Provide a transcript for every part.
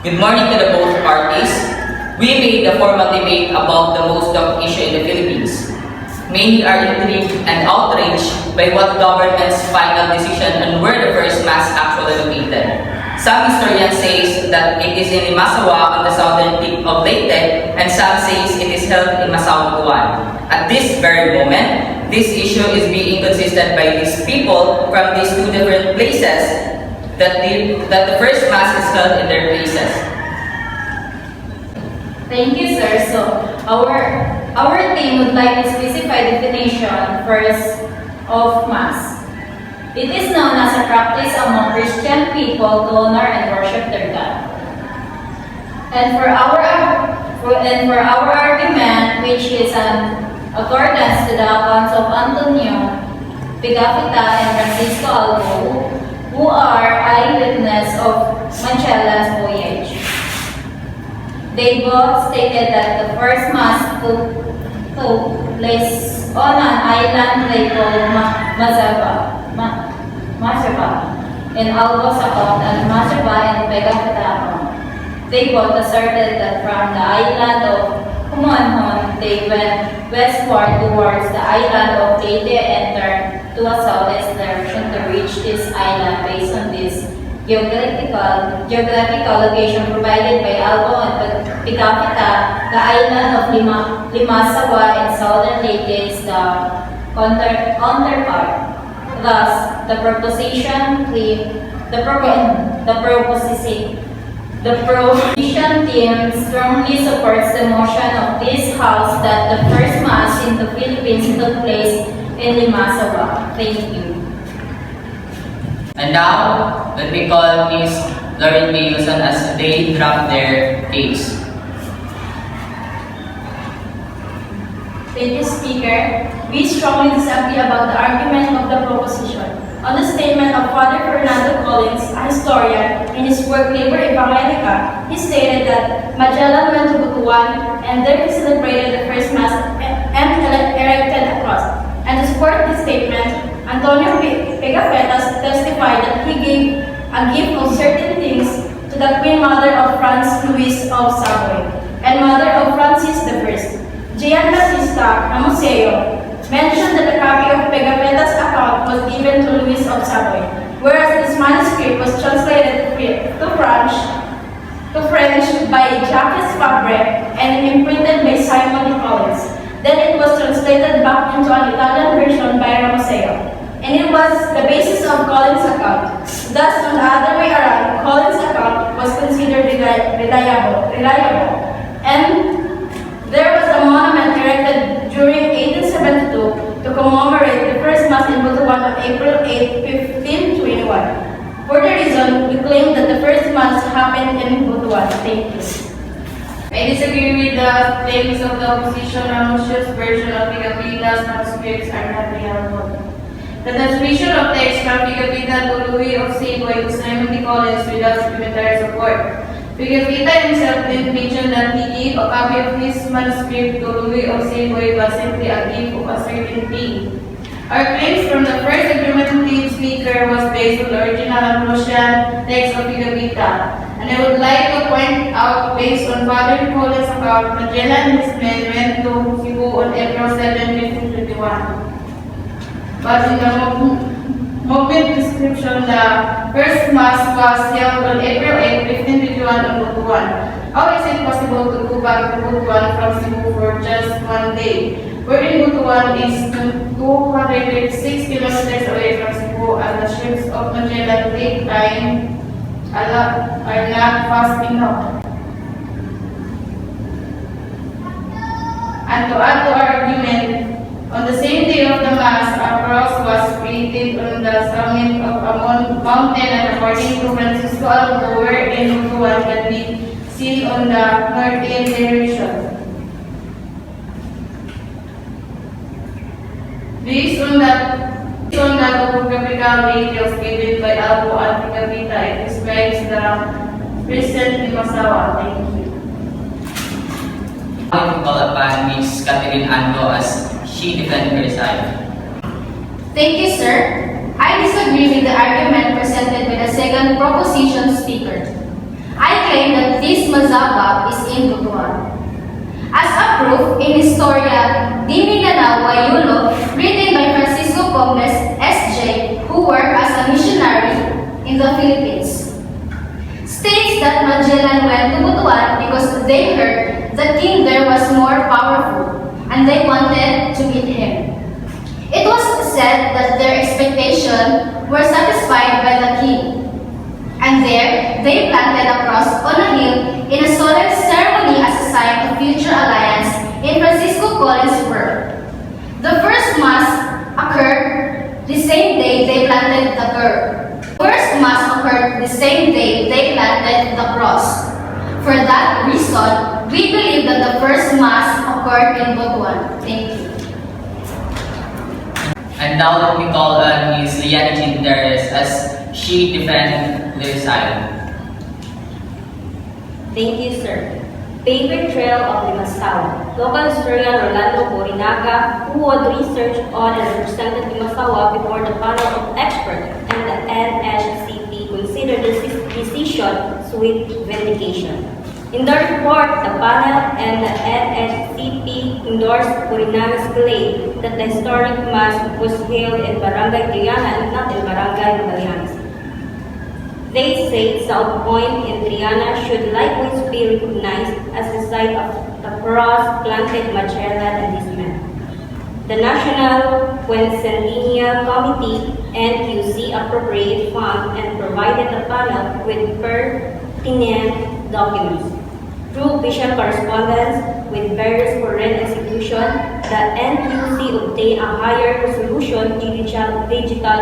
Good morning to the both parties. We made a formal debate about the most talked issue in the Philippines. Many are intrigued and outraged by what government's final decision on where the first mass actually located. Some historians say that it is in Limasawa on the southern tip of Leyte, and some say it is held in Masao, Butuan. At this very moment, this issue is being contested by these people from these two different places that the first mass is held in their places. Thank you, sir. So, our team would like to specify definition first of mass. It is known as a practice among Christian people to honor and worship their God. And for our argument, which is an accordance to the accounts of Antonio Pigafetta and Francisco Albo, who are eyewitness of Magellan's voyage. They both stated that the first mass took place on an island they called Mazaba in Albo's account and Mazaba in Pigafetta account. They both asserted that from the island of Humanhon, they went westward towards the island of Leyte and turned to a southeast direction to reach this island based on this geographical location provided by Albo and Pigafetta. The island of Limasawa in southern Leyte is the counterpart. Thus, the proposition team strongly supports the motion of this House that the first mass in the Philippines took place in Limasawa. Thank you. And now, let me call Ms. Lauren Wilson as they draft their case. Thank you, Speaker. We strongly disagree about the argument of the proposition. On the statement of Father Fernando Collins, a historian, in his work Liber Evangelica, he stated that Magellan went to Butuan and there he celebrated the first Mass and erected a cross. And to support this statement, Antonio Pigafetta testified that he gave a gift of certain things to the Queen Mother of France, Louise of Savoy, and Mother of Francis I. Gian Battista, a museo, mentioned that a copy of Pigafetta's account was given to Louis of Savoy, whereas this manuscript was translated to French by Jacques Fabre and imprinted by Simon Collins. Then it was translated back into an Italian version by Ramoseo, and it was the basis of Collins' account. Thus, on the other way around, Collins' account was considered reliable, and there was a monument erected during 1872 to commemorate the first Mass in Butuan on April 8, 1521. For the reason, we claim that the first Mass happened in Butuan. Thank you. I disagree with the claims of the opposition. Ramos's version of Pigafetta's manuscripts are not reliable. The transmission of text from Pigafetta to Louis of Savoy to Simon de Collins without supplementary support. Pigafetta himself did mention that he gave a copy of his manuscript to Louis of Savoy but simply a gift of a certain thing. Our claims from the first argumentative speaker was based on the original Ambrosian text of Pigafetta. And I would like to point out, based on Father Collins' account, Magellan and his men went to Cebu on April 7, 1521. But in the movement description, the first Mass was held on April 8, 1521 on Butuan. How is it possible to go back to Butuan from Cebu for just one day? Wherein Butuan is 236 kilometers away from Cebu, and the ships of Magellan take time are not fast enough. And to add to our argument, on the same day of the Mass, a cross was created on the summit of a mountain, and according to Francisco Albo, wherein Butuan can be seen on the northern direction. Based on the topographical details given by Albo and Pigafetta, it describes the present Limasawa. Thank you. I will call upon Ms. Catherine Ando as she defended her side. Thank you, sir. I disagree with the argument presented by the second proposition speaker. I claim that this mazaba is in Butuan. As a proof, in Historia di Mindanao Wayulo, written by Francisco Gomez, S.J., who worked as a missionary in the Philippines, states that Magellan went to Butuan because they heard the king there was more powerful and they wanted to meet him. It was said that their expectations were satisfied by the king, and there they planted a cross on a hill in a solemn ceremony as a sign of future alliance in Francisco Collins' work. The first mass occurred the same day they planted the cross. For that reason, we believe that the first mass occurred in Butuan. Thank you. And now let me call on Ms. Liana Chinteres as she defends their side. Thank you, sir. Paper Trail of Limasawa. Local historian Orlando Borinaga, who had researched on and represented Limasawa before the panel of experts and the NHCP, considered this decision sweet vindication. In the report, the panel and the NHCP endorsed Borinaga's claim that the historic mass was held in Barangay Triana and not in Barangay Magallanes. They say South Point in Triana should likewise be recognized as the site of the cross planted Magellan and his men. The National Quincentennial Committee NQC appropriated funds and provided the panel with pertinent documents. Through official correspondence with various foreign institutions, the NQC obtained a higher resolution digital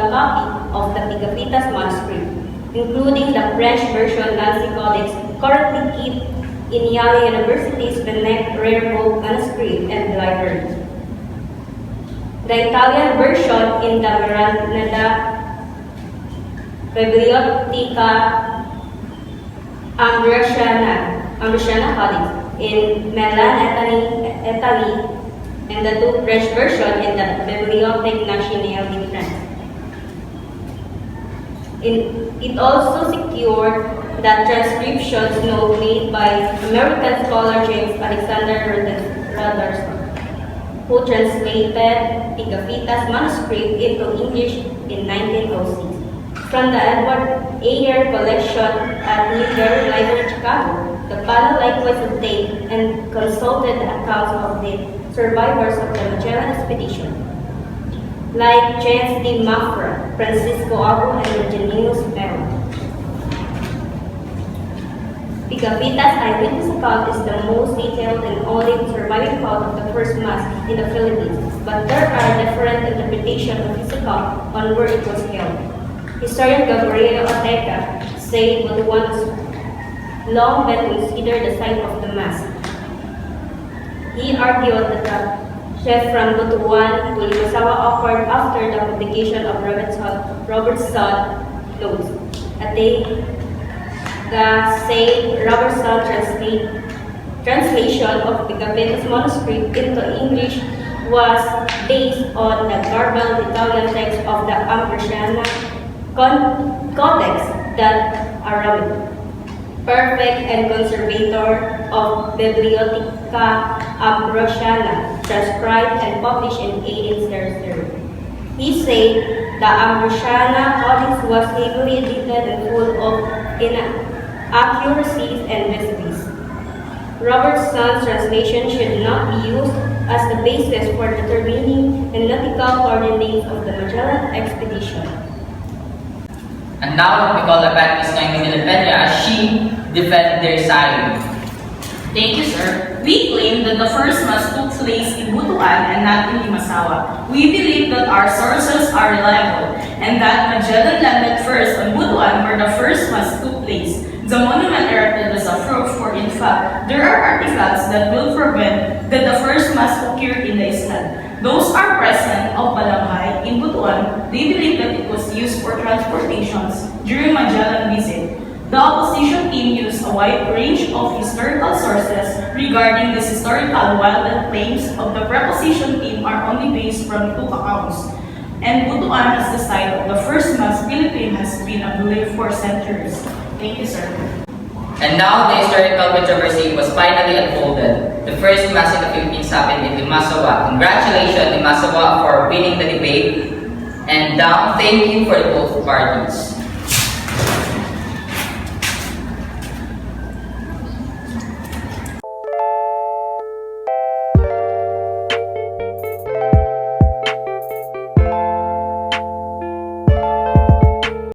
copy of the Picapitas manuscript, including the French version Nancy Codex, currently kept in Yale University's Benek Rare Book Manuscript and Library. The Italian version in the Miranda Biblioteca Ambrosiana Codex in Milan, Italy, and the two French version in the Bibliothèque Nationale de France. It also secured the transcriptions note made by American scholar James Alexander Rutherford, who translated Picapitas manuscript into English in 1906. From the Edward Ayer collection at New York Library, Chicago, the panel likewise obtained and consulted the accounts of the survivors of the Magellan expedition, like James D. Mafra, Francisco Abu, and Virginius Mero. Picapitas' eyewitness account is the most detailed and only surviving account of the first mass in the Philippines, but there are different interpretations of his account on where it was held. Historian Gabriel Ortega said Butuan has long been considered the site of the mass. He argued that the chef from Butuan to Limasawa occurred after the publication of Robertson notes. Robertson translation of the Picapitas manuscript into English was based on the garbled Italian text of the Ambrosiana Codex that Arabic. Perfect and conservator of Bibliotheca Ambrosiana, transcribed and published in 1800. He said the Ambrosiana Codex was heavily edited and full of inaccuracies and mysteries. Robertson's translation should not be used as the basis for determining the nautical coordinates of the Magellan expedition. And now let me call upon Ms. Noemi de la Peña as she defends their side. Thank you, sir. We claim that the first mass took place in Butuan and not in Limasawa. We believe that our sources are reliable and that Magellan landed first on Butuan where the first mass took place. The monument erected as a proof, for in fact, there are artifacts that will prevent that the first mass occurred in the island. Those are present of Balanghay in Butuan. They believe that it was used for transportations during Magellan visit. The opposition team used a wide range of historical sources regarding this historical, while the claims of the preposition team are only based from two accounts. And Butuan as the site of the first mass Philippine has been a belief for centuries. Thank you, sir. And now the historical controversy was finally unfolded. The first Mass in the Philippines happened in Limasawa. Congratulations, Limasawa, for winning the debate. And thank you for the both parties.